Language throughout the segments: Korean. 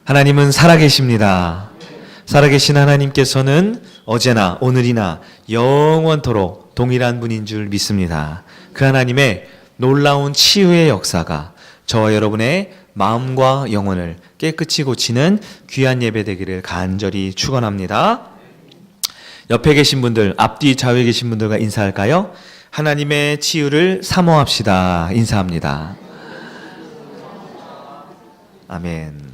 하나님은 살아계십니다. 살아계신 하나님께서는 어제나 오늘이나 영원토록 동일한 분인 줄 믿습니다. 그 하나님의 놀라운 치유의 역사가 저와 여러분의 마음과 영혼을 깨끗이 고치는 귀한 예배 되기를 간절히 축원합니다. 옆에 계신 분들, 앞뒤 좌우에 계신 분들과 인사할까요? 하나님의 치유를 사모합시다. 인사합니다. 아멘.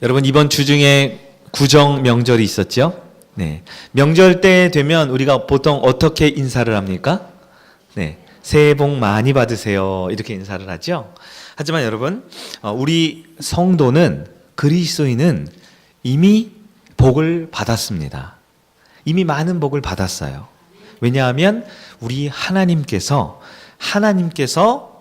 여러분, 이번 주 중에 구정 명절이 있었죠? 네. 명절 때 되면 우리가 보통 어떻게 인사를 합니까? 네. 새해 복 많이 받으세요. 이렇게 인사를 하죠? 하지만 여러분, 우리 성도는, 그리스도인은 이미 복을 받았습니다. 이미 많은 복을 받았어요. 왜냐하면 우리 하나님께서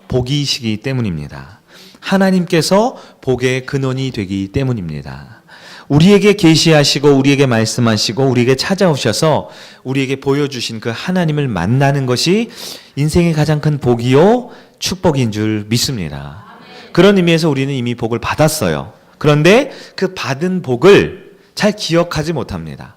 복이시기 때문입니다. 하나님께서 복의 근원이 되기 때문입니다. 우리에게 계시하시고 우리에게 말씀하시고 우리에게 찾아오셔서 우리에게 보여주신 그 하나님을 만나는 것이 인생의 가장 큰 복이요 축복인 줄 믿습니다. 그런 의미에서 우리는 이미 복을 받았어요. 그런데 그 받은 복을 잘 기억하지 못합니다.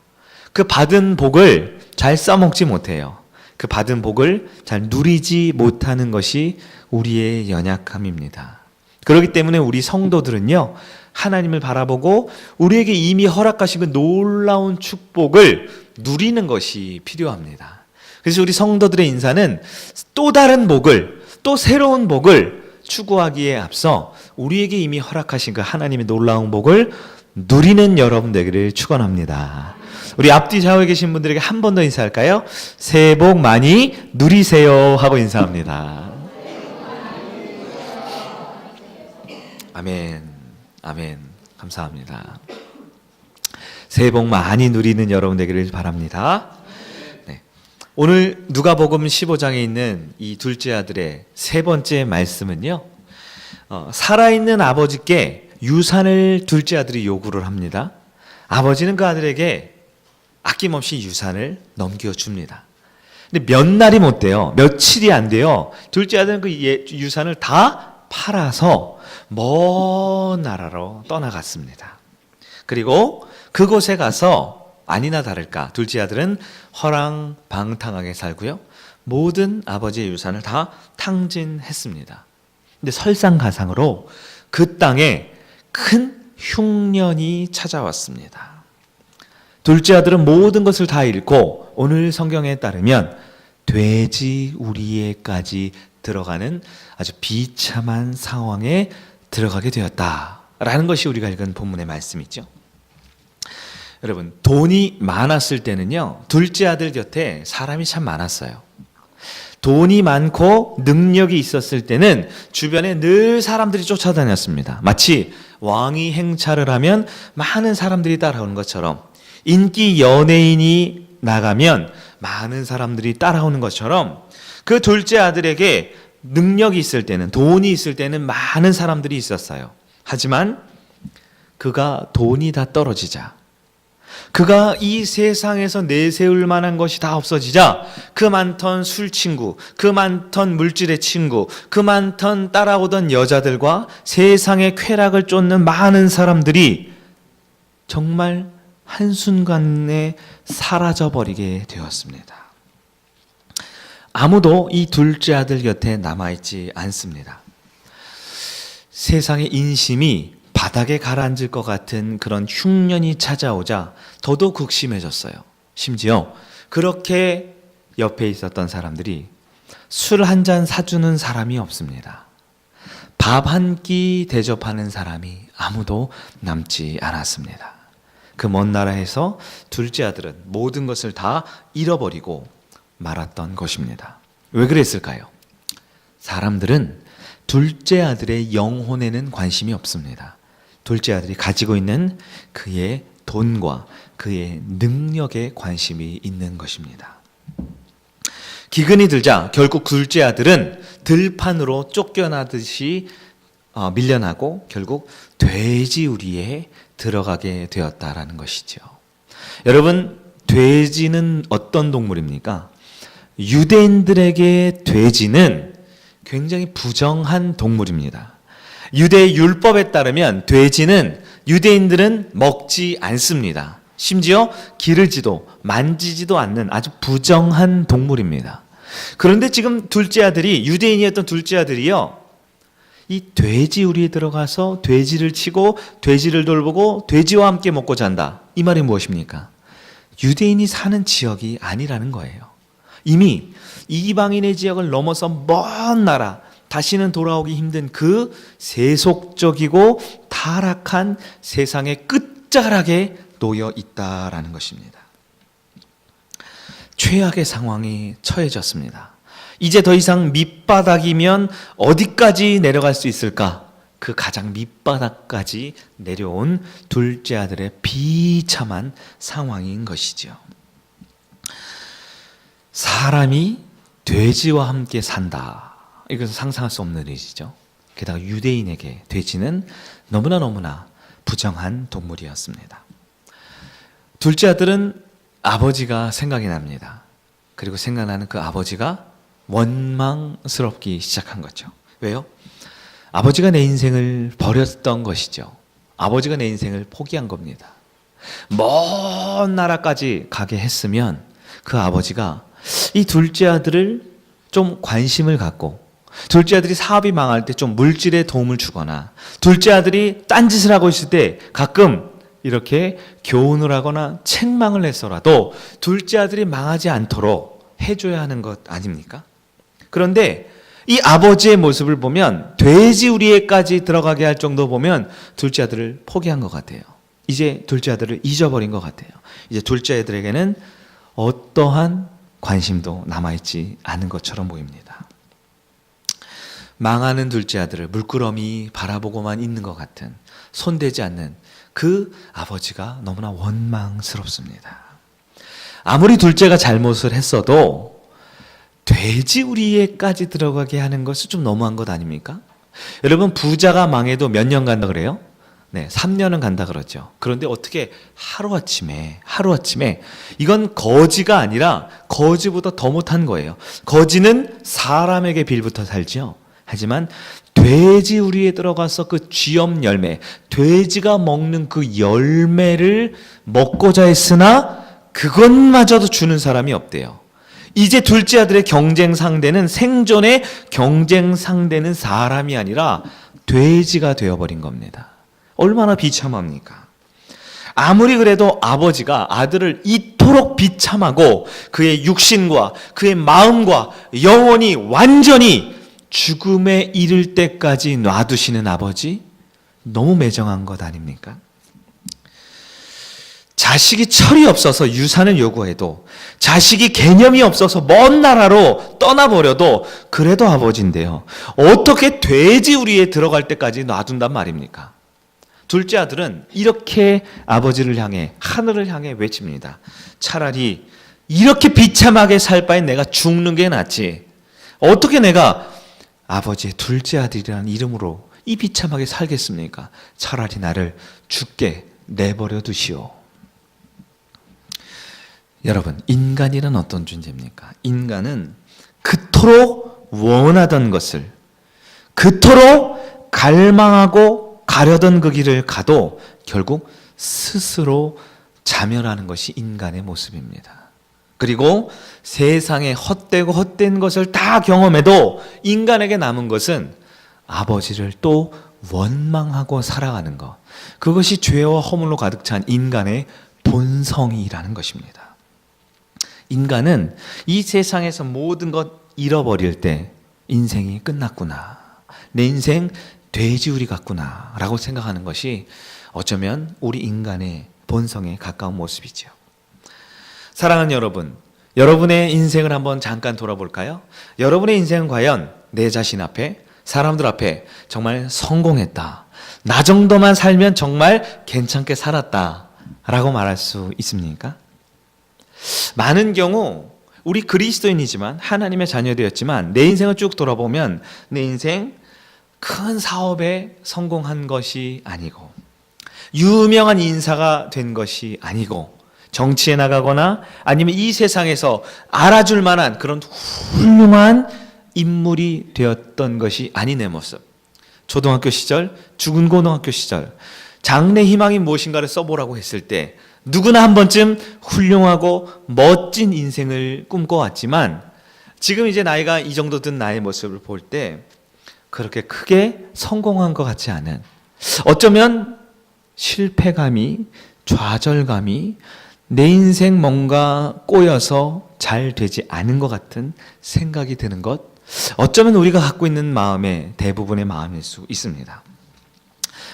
그 받은 복을 잘 써먹지 못해요. 그 받은 복을 잘 누리지 못하는 것이 우리의 연약함입니다. 그렇기 때문에 우리 성도들은요, 하나님을 바라보고 우리에게 이미 허락하신 그 놀라운 축복을 누리는 것이 필요합니다. 그래서 우리 성도들의 인사는 또 다른 복을, 또 새로운 복을 추구하기에 앞서 우리에게 이미 허락하신 그 하나님의 놀라운 복을 누리는 여러분 되기를 축원합니다. 우리 앞뒤 좌우에 계신 분들에게 한 번 더 인사할까요? 새해 복 많이 누리세요 하고 인사합니다. 아멘, 아멘. 감사합니다. 새해 복 많이 누리는 여러분 되기를 바랍니다. 네. 오늘 누가복음 15장에 있는 이 둘째 아들의 세 번째 말씀은요, 살아있는 아버지께 유산을 둘째 아들이 요구를 합니다. 아버지는 그 아들에게 아낌없이 유산을 넘겨줍니다. 근데 몇 날이 못 돼요. 며칠이 안 돼요. 둘째 아들은 그 유산을 다 팔아서 먼 나라로 떠나갔습니다. 그리고 그곳에 가서 아니나 다를까 둘째 아들은 허랑방탕하게 살고요, 모든 아버지의 유산을 다 탕진했습니다. 근데 설상가상으로 그 땅에 큰 흉년이 찾아왔습니다. 둘째 아들은 모든 것을 다 잃고 오늘 성경에 따르면 돼지 우리에까지 들어가는 아주 비참한 상황에 들어가게 되었다라는 것이 우리가 읽은 본문의 말씀이죠. 여러분, 돈이 많았을 때는요, 둘째 아들 곁에 사람이 참 많았어요. 돈이 많고 능력이 있었을 때는 주변에 늘 사람들이 쫓아다녔습니다. 마치 왕이 행차를 하면 많은 사람들이 따라오는 것처럼, 인기 연예인이 나가면 많은 사람들이 따라오는 것처럼, 그 둘째 아들에게 능력이 있을 때는, 돈이 있을 때는 많은 사람들이 있었어요. 하지만 그가 돈이 다 떨어지자, 그가 이 세상에서 내세울 만한 것이 다 없어지자, 그 많던 술 친구, 그 많던 물질의 친구, 그 많던 따라오던 여자들과 세상의 쾌락을 쫓는 많은 사람들이 정말 한순간에 사라져버리게 되었습니다. 아무도 이 둘째 아들 곁에 남아있지 않습니다. 세상의 인심이 바닥에 가라앉을 것 같은 그런 흉년이 찾아오자 더더욱 극심해졌어요. 심지어 그렇게 옆에 있었던 사람들이 술 한 잔 사주는 사람이 없습니다. 밥 한 끼 대접하는 사람이 아무도 남지 않았습니다. 그 먼 나라에서 둘째 아들은 모든 것을 다 잃어버리고 말았던 것입니다. 왜 그랬을까요? 사람들은 둘째 아들의 영혼에는 관심이 없습니다. 둘째 아들이 가지고 있는 그의 돈과 그의 능력에 관심이 있는 것입니다. 기근이 들자 결국 둘째 아들은 들판으로 쫓겨나듯이 밀려나고 결국 돼지우리에 들어가게 되었다라는 것이죠. 여러분, 돼지는 어떤 동물입니까? 유대인들에게 돼지는 굉장히 부정한 동물입니다. 유대 율법에 따르면 돼지는 유대인들은 먹지 않습니다. 심지어 기르지도 만지지도 않는 아주 부정한 동물입니다. 그런데 지금 둘째 아들이, 유대인이었던 둘째 아들이요, 이 돼지 우리에 들어가서 돼지를 치고 돼지를 돌보고 돼지와 함께 먹고 잔다. 이 말이 무엇입니까? 유대인이 사는 지역이 아니라는 거예요. 이미 이방인의 지역을 넘어서 먼 나라, 다시는 돌아오기 힘든 그 세속적이고 타락한 세상의 끝자락에 놓여 있다라는 것입니다. 최악의 상황이 처해졌습니다. 이제 더 이상 밑바닥이면 어디까지 내려갈 수 있을까? 그 가장 밑바닥까지 내려온 둘째 아들의 비참한 상황인 것이죠. 사람이 돼지와 함께 산다. 이것은 상상할 수 없는 일이죠. 게다가 유대인에게 돼지는 너무나 부정한 동물이었습니다. 둘째 아들은 아버지가 생각이 납니다. 그리고 생각나는 그 아버지가 원망스럽기 시작한 거죠. 왜요? 아버지가 내 인생을 버렸던 것이죠. 아버지가 내 인생을 포기한 겁니다. 먼 나라까지 가게 했으면 그 아버지가 이 둘째 아들을 좀 관심을 갖고, 둘째 아들이 사업이 망할 때 좀 물질에 도움을 주거나, 둘째 아들이 딴짓을 하고 있을 때 가끔 이렇게 교훈을 하거나 책망을 해서라도 둘째 아들이 망하지 않도록 해줘야 하는 것 아닙니까? 그런데 이 아버지의 모습을 보면 돼지 우리에까지 들어가게 할 정도 보면 둘째 아들을 포기한 것 같아요. 이제 둘째 아들을 잊어버린 것 같아요. 이제 둘째 아들에게는 어떠한 관심도 남아있지 않은 것처럼 보입니다. 망하는 둘째 아들을 물끄러미 바라보고만 있는 것 같은, 손대지 않는 그 아버지가 너무나 원망스럽습니다. 아무리 둘째가 잘못을 했어도 돼지 우리에까지 들어가게 하는 것은 좀 너무한 것 아닙니까? 여러분, 부자가 망해도 몇 년 간다 그래요? 네, 3년은 간다 그러죠. 그런데 어떻게 하루아침에 이건 거지가 아니라 거지보다 더 못한 거예요. 거지는 사람에게 빌부터 살죠. 하지만 돼지 우리에 들어가서 그 쥐염 열매, 돼지가 먹는 그 열매를 먹고자 했으나 그것마저도 주는 사람이 없대요. 이제 둘째 아들의 경쟁 상대는, 생존의 경쟁 상대는 사람이 아니라 돼지가 되어버린 겁니다. 얼마나 비참합니까? 아무리 그래도 아버지가 아들을 이토록 비참하고 그의 육신과 그의 마음과 영혼이 완전히 죽음에 이를 때까지 놔두시는 아버지, 너무 매정한 것 아닙니까? 자식이 철이 없어서 유산을 요구해도, 자식이 개념이 없어서 먼 나라로 떠나버려도 그래도 아버지인데요, 어떻게 돼지 우리에 들어갈 때까지 놔둔단 말입니까? 둘째 아들은 이렇게 아버지를 향해, 하늘을 향해 외칩니다. 차라리 이렇게 비참하게 살 바엔 내가 죽는 게 낫지. 어떻게 내가 아버지의 둘째 아들이라는 이름으로 이 비참하게 살겠습니까? 차라리 나를 죽게 내버려 두시오. 여러분, 인간이란 어떤 존재입니까? 인간은 그토록 원하던 것을, 그토록 갈망하고 가려던 그 길을 가도 결국 스스로 자멸하는 것이 인간의 모습입니다. 그리고 세상에 헛되고 헛된 것을 다 경험해도 인간에게 남은 것은 아버지를 또 원망하고 살아가는 것, 그것이 죄와 허물로 가득 찬 인간의 본성이라는 것입니다. 인간은 이 세상에서 모든 것 잃어버릴 때 인생이 끝났구나, 내 인생 돼지우리 같구나 라고 생각하는 것이 어쩌면 우리 인간의 본성에 가까운 모습이죠. 사랑하는 여러분, 여러분의 인생을 한번 잠깐 돌아볼까요? 여러분의 인생은 과연 내 자신 앞에, 사람들 앞에 정말 성공했다, 나 정도만 살면 정말 괜찮게 살았다 라고 말할 수 있습니까? 많은 경우 우리 그리스도인이지만, 하나님의 자녀되었지만 내 인생을 쭉 돌아보면 내 인생 큰 사업에 성공한 것이 아니고, 유명한 인사가 된 것이 아니고, 정치에 나가거나 아니면 이 세상에서 알아줄 만한 그런 훌륭한 인물이 되었던 것이 아닌 내 모습. 초등학교 시절, 중고등학교 시절 장래 희망이 무엇인가를 써보라고 했을 때 누구나 한 번쯤 훌륭하고 멋진 인생을 꿈꿔왔지만 지금 이제 나이가 이 정도 된 나의 모습을 볼 때 그렇게 크게 성공한 것 같지 않은, 어쩌면 실패감이, 좌절감이, 내 인생 뭔가 꼬여서 잘 되지 않은 것 같은 생각이 드는 것, 어쩌면 우리가 갖고 있는 마음의 대부분의 마음일 수 있습니다.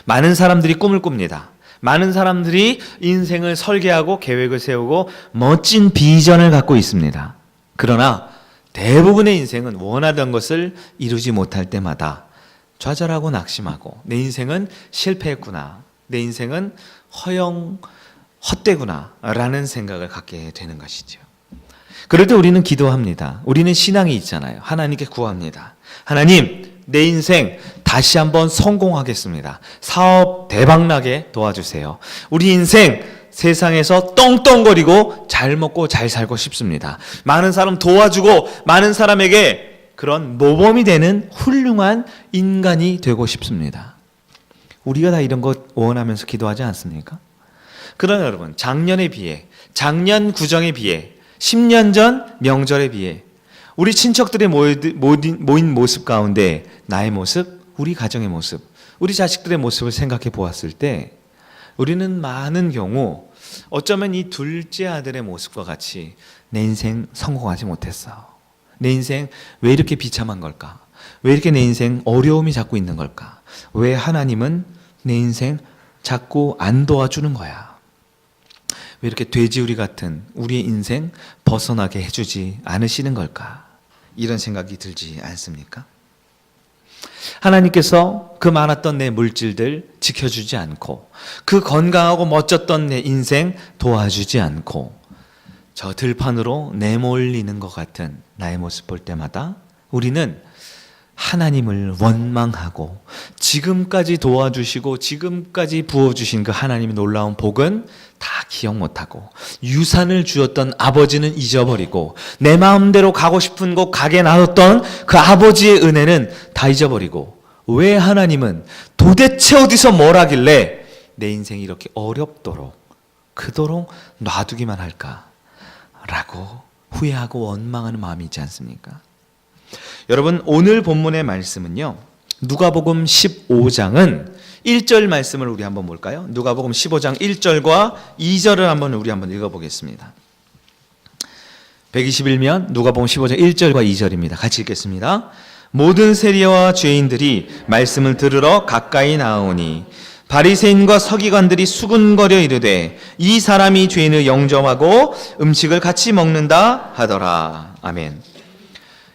많은 사람들이 꿈을 꿉니다. 많은 사람들이 인생을 설계하고 계획을 세우고 멋진 비전을 갖고 있습니다. 그러나 대부분의 인생은 원하던 것을 이루지 못할 때마다 좌절하고 낙심하고 내 인생은 실패했구나, 내 인생은 헛되구나 라는 생각을 갖게 되는 것이죠. 그럴 때 우리는 기도합니다. 우리는 신앙이 있잖아요. 하나님께 구합니다. 하나님, 내 인생 다시 한번 성공하겠습니다. 사업 대박나게 도와주세요. 우리 인생 세상에서 떵떵거리고 잘 먹고 잘 살고 싶습니다. 많은 사람 도와주고 많은 사람에게 그런 모범이 되는 훌륭한 인간이 되고 싶습니다. 우리가 다 이런 것 원하면서 기도하지 않습니까? 그러나 여러분, 작년에 비해, 작년 구정에 비해, 10년 전 명절에 비해 우리 친척들의 모인 모습 가운데 나의 모습, 우리 가정의 모습, 우리 자식들의 모습을 생각해 보았을 때 우리는 많은 경우 어쩌면 이 둘째 아들의 모습과 같이 내 인생 성공하지 못했어. 내 인생 왜 이렇게 비참한 걸까? 왜 이렇게 내 인생 어려움이 자꾸 있는 걸까? 왜 하나님은 내 인생 자꾸 안 도와주는 거야? 왜 이렇게 돼지우리 같은 우리의 인생 벗어나게 해주지 않으시는 걸까? 이런 생각이 들지 않습니까? 하나님께서 그 많았던 내 물질들 지켜주지 않고 그 건강하고 멋졌던 내 인생 도와주지 않고 저 들판으로 내몰리는 것 같은 나의 모습 볼 때마다 우리는 하나님을 원망하고 지금까지 도와주시고 지금까지 부어주신 그 하나님의 놀라운 복은 다 기억 못하고 유산을 주었던 아버지는 잊어버리고 내 마음대로 가고 싶은 곳 가게 놔뒀던 그 아버지의 은혜는 다 잊어버리고 왜 하나님은 도대체 어디서 뭘 하길래 내 인생이 이렇게 어렵도록 그토록 놔두기만 할까라고 후회하고 원망하는 마음이 있지 않습니까? 여러분, 오늘 본문의 말씀은요, 누가복음 15장은 1절 말씀을 우리 한번 볼까요? 누가복음 15장 1절과 2절을 우리 한번 읽어보겠습니다. 121면 누가복음 15장 1절과 2절입니다. 같이 읽겠습니다. 모든 세리와 죄인들이 말씀을 들으러 가까이 나오니 바리새인과 서기관들이 수군거려 이르되 이 사람이 죄인을 영접하고 음식을 같이 먹는다 하더라. 아멘.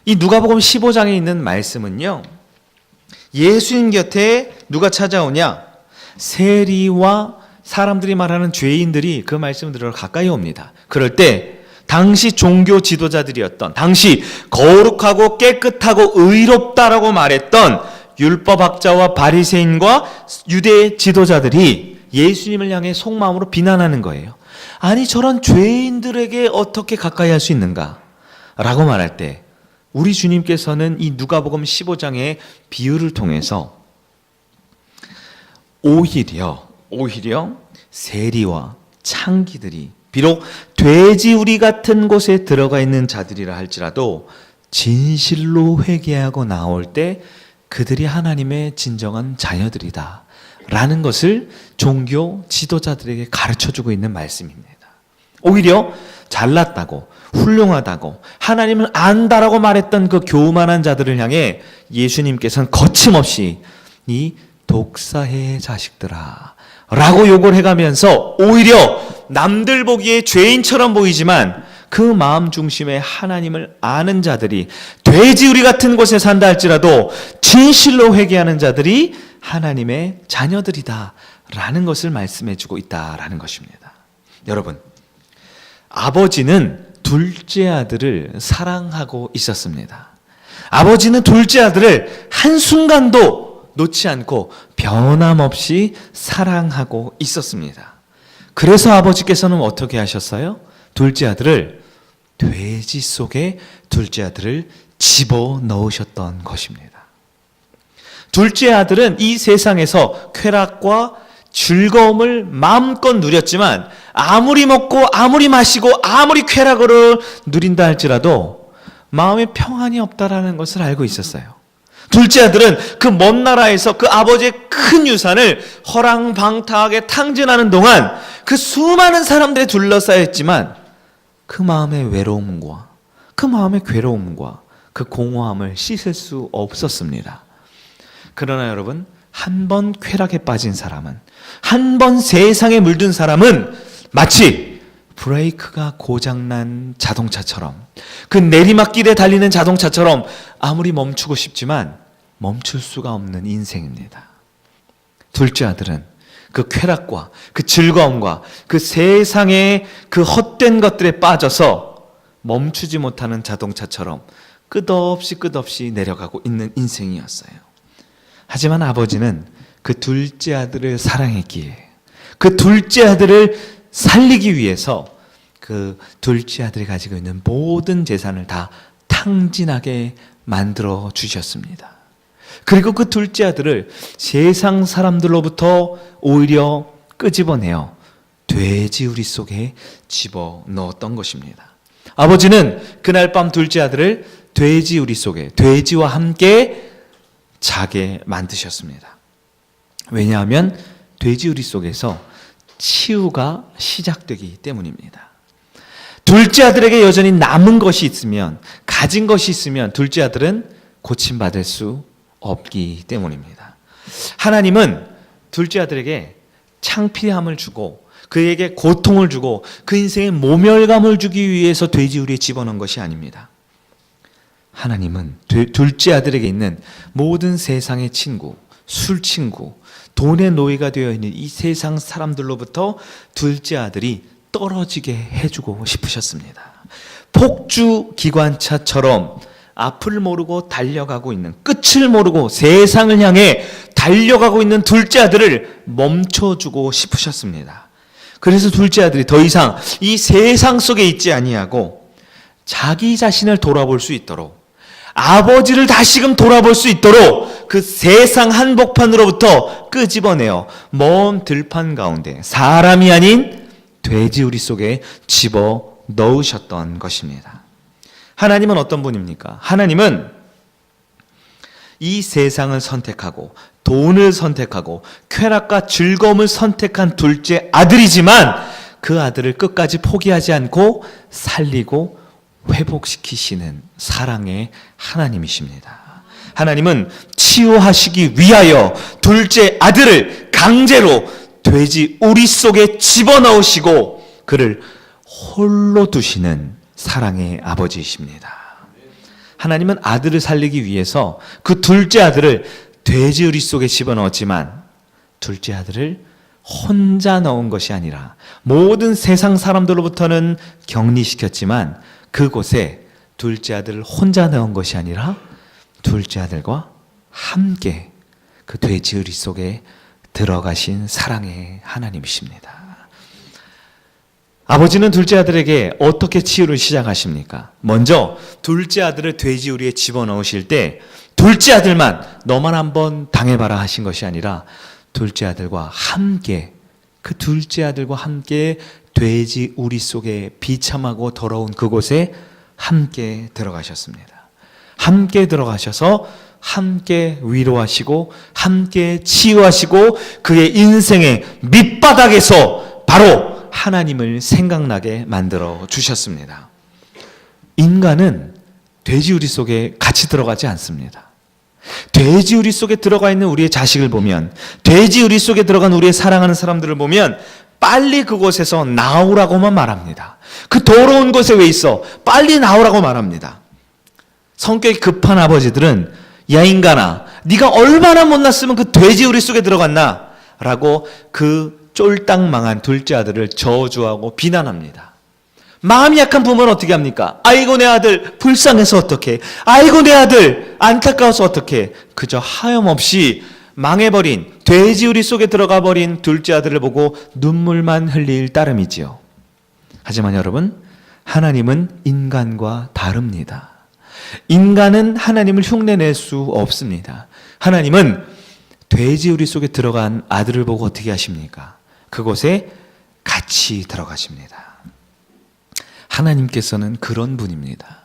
이 누가복음 15장에 있는 말씀은요, 예수님 곁에 누가 찾아오냐? 세리와 사람들이 말하는 죄인들이 그 말씀을 들으러 가까이 옵니다. 그럴 때 당시 종교 지도자들이었던, 당시 거룩하고 깨끗하고 의롭다라고 말했던 율법학자와 바리새인과 유대 지도자들이 예수님을 향해 속마음으로 비난하는 거예요. 아니, 저런 죄인들에게 어떻게 가까이 할 수 있는가? 라고 말할 때 우리 주님께서는 이 누가복음 15장의 비유를 통해서 오히려 세리와 창기들이 비록 돼지우리 같은 곳에 들어가 있는 자들이라 할지라도 진실로 회개하고 나올 때 그들이 하나님의 진정한 자녀들이다 라는 것을 종교 지도자들에게 가르쳐주고 있는 말씀입니다. 오히려 잘났다고 훌륭하다고 하나님을 안다라고 말했던 그 교만한 자들을 향해 예수님께서는 거침없이 이 독사의 자식들아 라고 욕을 해가면서 오히려 남들 보기에 죄인처럼 보이지만 그 마음 중심에 하나님을 아는 자들이 돼지우리 같은 곳에 산다 할지라도 진실로 회개하는 자들이 하나님의 자녀들이다 라는 것을 말씀해주고 있다라는 것입니다. 여러분, 아버지는 둘째 아들을 사랑하고 있었습니다. 아버지는 둘째 아들을 한순간도 놓지 않고 변함없이 사랑하고 있었습니다. 그래서 아버지께서는 어떻게 하셨어요? 둘째 아들을 돼지 속에 둘째 아들을 집어넣으셨던 것입니다. 둘째 아들은 이 세상에서 쾌락과 즐거움을 마음껏 누렸지만 아무리 먹고 아무리 마시고 아무리 쾌락을 누린다 할지라도 마음에 평안이 없다라는 것을 알고 있었어요. 둘째 아들은 그 먼 나라에서 그 아버지의 큰 유산을 허랑방탕하게 탕진하는 동안 그 수많은 사람들에 둘러싸여 있지만 그 마음의 외로움과 그 마음의 괴로움과 그 공허함을 씻을 수 없었습니다. 그러나 여러분, 한 번 쾌락에 빠진 사람은, 한 번 세상에 물든 사람은 마치 브레이크가 고장난 자동차처럼, 그 내리막길에 달리는 자동차처럼 아무리 멈추고 싶지만 멈출 수가 없는 인생입니다. 둘째 아들은 그 쾌락과 그 즐거움과 그 세상의 그 헛된 것들에 빠져서 멈추지 못하는 자동차처럼 끝없이 내려가고 있는 인생이었어요. 하지만 아버지는 그 둘째 아들을 사랑했기에, 그 둘째 아들을 살리기 위해서 그 둘째 아들이 가지고 있는 모든 재산을 다 탕진하게 만들어 주셨습니다. 그리고 그 둘째 아들을 세상 사람들로부터 오히려 끄집어내어 돼지우리 속에 집어넣었던 것입니다. 아버지는 그날 밤 둘째 아들을 돼지우리 속에 돼지와 함께 자게 만드셨습니다. 왜냐하면 돼지우리 속에서 치유가 시작되기 때문입니다. 둘째 아들에게 여전히 남은 것이 있으면, 가진 것이 있으면 둘째 아들은 고침받을 수 없기 때문입니다. 하나님은 둘째 아들에게 창피함을 주고 그에게 고통을 주고 그 인생에 모멸감을 주기 위해서 돼지우리에 집어넣은 것이 아닙니다. 하나님은 둘째 아들에게 있는 모든 세상의 친구, 술 친구, 돈의 노예가 되어 있는 이 세상 사람들로부터 둘째 아들이 떨어지게 해주고 싶으셨습니다. 폭주 기관차처럼 앞을 모르고 달려가고 있는, 끝을 모르고 세상을 향해 달려가고 있는 둘째 아들을 멈춰주고 싶으셨습니다. 그래서 둘째 아들이 더 이상 이 세상 속에 있지 아니하고 자기 자신을 돌아볼 수 있도록, 아버지를 다시금 돌아볼 수 있도록 그 세상 한복판으로부터 끄집어내어 먼 들판 가운데 사람이 아닌 돼지우리 속에 집어 넣으셨던 것입니다. 하나님은 어떤 분입니까? 하나님은 이 세상을 선택하고 돈을 선택하고 쾌락과 즐거움을 선택한 둘째 아들이지만 그 아들을 끝까지 포기하지 않고 살리고 회복시키시는 사랑의 하나님이십니다. 하나님은 치유하시기 위하여 둘째 아들을 강제로 돼지 우리 속에 집어넣으시고 그를 홀로 두시는 사랑의 아버지이십니다. 하나님은 아들을 살리기 위해서 그 둘째 아들을 돼지 우리 속에 집어넣었지만 둘째 아들을 혼자 넣은 것이 아니라 모든 세상 사람들로부터는 격리시켰지만 그곳에 둘째 아들을 혼자 넣은 것이 아니라 둘째 아들과 함께 그 돼지우리 속에 들어가신 사랑의 하나님이십니다. 아버지는 둘째 아들에게 어떻게 치유를 시작하십니까? 먼저 둘째 아들을 돼지우리에 집어넣으실 때 둘째 아들만 너만 한번 당해봐라 하신 것이 아니라 둘째 아들과 함께, 그 둘째 아들과 함께 돼지 우리 속에 비참하고 더러운 그곳에 함께 들어가셨습니다. 함께 들어가셔서 함께 위로하시고 함께 치유하시고 그의 인생의 밑바닥에서 바로 하나님을 생각나게 만들어 주셨습니다. 인간은 돼지우리 속에 같이 들어가지 않습니다. 돼지우리 속에 들어가 있는 우리의 자식을 보면, 돼지우리 속에 들어간 우리의 사랑하는 사람들을 보면 빨리 그곳에서 나오라고만 말합니다. 그 더러운 곳에 왜 있어? 빨리 나오라고 말합니다. 성격이 급한 아버지들은 야 인간아, 네가 얼마나 못났으면 그 돼지우리 속에 들어갔나? 라고 그 쫄딱 망한 둘째 아들을 저주하고 비난합니다. 마음이 약한 부모는 어떻게 합니까? 아이고 내 아들 불쌍해서 어떡해, 아이고 내 아들 안타까워서 어떡해. 그저 하염없이 망해버린, 돼지우리 속에 들어가 버린 둘째 아들을 보고 눈물만 흘릴 따름이지요. 하지만 여러분, 하나님은 인간과 다릅니다. 인간은 하나님을 흉내낼 수 없습니다. 하나님은 돼지우리 속에 들어간 아들을 보고 어떻게 하십니까? 그곳에 같이 들어가십니다. 하나님께서는 그런 분입니다.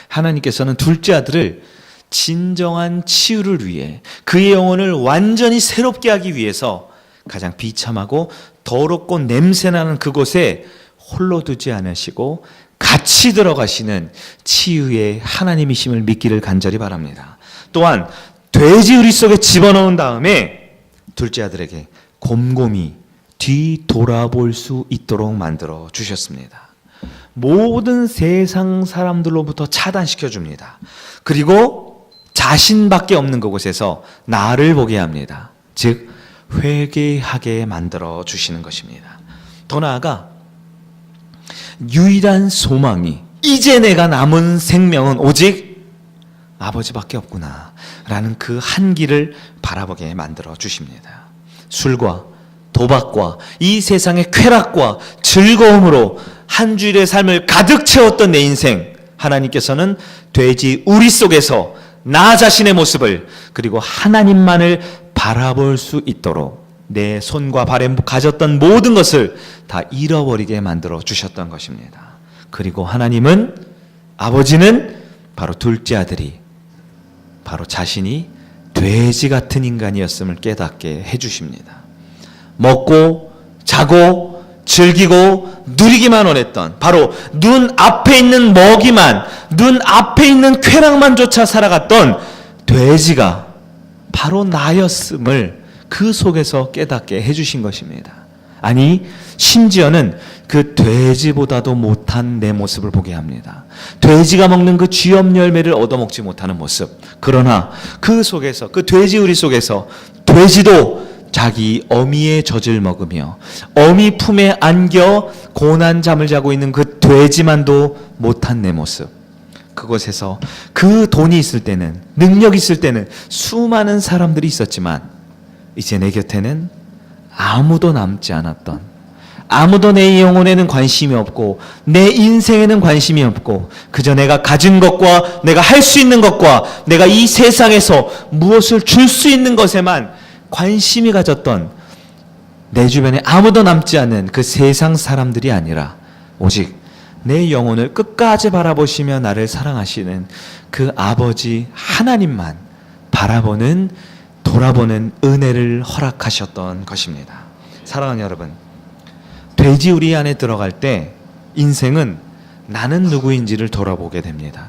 하나님께서는 둘째 아들을 진정한 치유를 위해 그의 영혼을 완전히 새롭게 하기 위해서 가장 비참하고 더럽고 냄새나는 그곳에 홀로 두지 않으시고 같이 들어가시는 치유의 하나님이심을 믿기를 간절히 바랍니다. 또한 돼지우리 속에 집어넣은 다음에 둘째 아들에게 곰곰이 뒤돌아볼 수 있도록 만들어 주셨습니다. 모든 세상 사람들로부터 차단시켜 줍니다. 그리고 자신밖에 없는 그곳에서 나를 보게 합니다. 즉 회개하게 만들어 주시는 것입니다. 더 나아가 유일한 소망이 이제 내가 남은 생명은 오직 아버지밖에 없구나 라는 그 한기를 바라보게 만들어 주십니다. 술과 도박과 이 세상의 쾌락과 즐거움으로 한 주일의 삶을 가득 채웠던 내 인생, 하나님께서는 돼지 우리 속에서 나 자신의 모습을 그리고 하나님만을 바라볼 수 있도록 내 손과 발에 가졌던 모든 것을 다 잃어버리게 만들어 주셨던 것입니다. 그리고 하나님은, 아버지는 바로 둘째 아들이 바로 자신이 돼지 같은 인간이었음을 깨닫게 해주십니다. 먹고 자고 즐기고 누리기만 원했던, 바로 눈 앞에 있는 먹이만, 눈 앞에 있는 쾌락만 쫓아 살아갔던 돼지가 바로 나였음을 그 속에서 깨닫게 해주신 것입니다. 아니, 심지어는 그 돼지보다도 못한 내 모습을 보게 합니다. 돼지가 먹는 그 쥐염 열매를 얻어먹지 못하는 모습. 그러나 그 속에서, 그 돼지우리 속에서 돼지도 자기 어미의 젖을 먹으며 어미 품에 안겨 고난 잠을 자고 있는 그 돼지만도 못한 내 모습. 그곳에서 그 돈이 있을 때는, 능력이 있을 때는 수많은 사람들이 있었지만 이제 내 곁에는 아무도 남지 않았던, 아무도 내 영혼에는 관심이 없고 내 인생에는 관심이 없고 그저 내가 가진 것과 내가 할 수 있는 것과 내가 이 세상에서 무엇을 줄 수 있는 것에만 관심이 가졌던, 내 주변에 아무도 남지 않은 그 세상 사람들이 아니라 오직 내 영혼을 끝까지 바라보시며 나를 사랑하시는 그 아버지 하나님만 바라보는, 돌아보는 은혜를 허락하셨던 것입니다. 사랑하는 여러분, 돼지우리 안에 들어갈 때 인생은 나는 누구인지를 돌아보게 됩니다.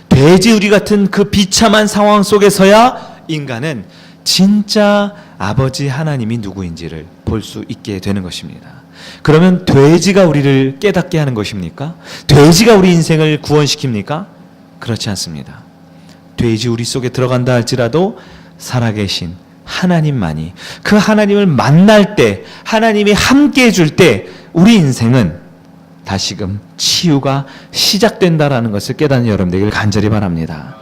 돼지우리 같은 그 비참한 상황 속에서야 인간은 진짜 아버지 하나님이 누구인지를 볼 수 있게 되는 것입니다. 그러면 돼지가 우리를 깨닫게 하는 것입니까? 돼지가 우리 인생을 구원시킵니까? 그렇지 않습니다. 돼지 우리 속에 들어간다 할지라도 살아계신 하나님만이, 그 하나님을 만날 때, 하나님이 함께 해줄 때 우리 인생은 다시금 치유가 시작된다라는 것을 깨닫는 여러분들에게 간절히 바랍니다.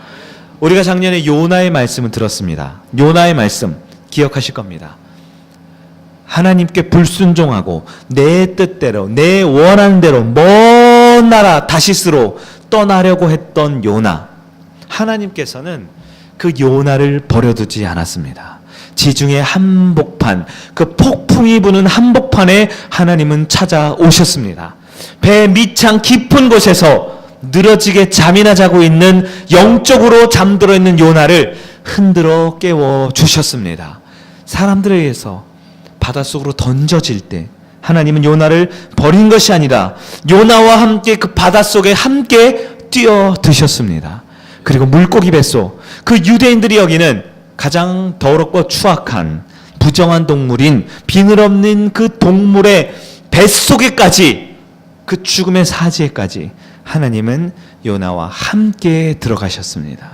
우리가 작년에 요나의 말씀을 들었습니다. 요나의 말씀 기억하실 겁니다. 하나님께 불순종하고 내 뜻대로, 내 원하는 대로 먼 나라 다시스로 떠나려고 했던 요나. 하나님께서는 그 요나를 버려두지 않았습니다. 지중해 한복판, 그 폭풍이 부는 한복판에 하나님은 찾아오셨습니다. 배 밑창 깊은 곳에서 늘어지게 잠이나 자고 있는, 영적으로 잠들어 있는 요나를 흔들어 깨워 주셨습니다. 사람들에 의해서 바닷속으로 던져질 때 하나님은 요나를 버린 것이 아니라 요나와 함께 그 바닷속에 함께 뛰어드셨습니다. 그리고 물고기 뱃속, 그 유대인들이 여기는 가장 더럽고 추악한 부정한 동물인 비늘 없는 그 동물의 뱃속에까지, 그 죽음의 사지에까지 하나님은 요나와 함께 들어가셨습니다.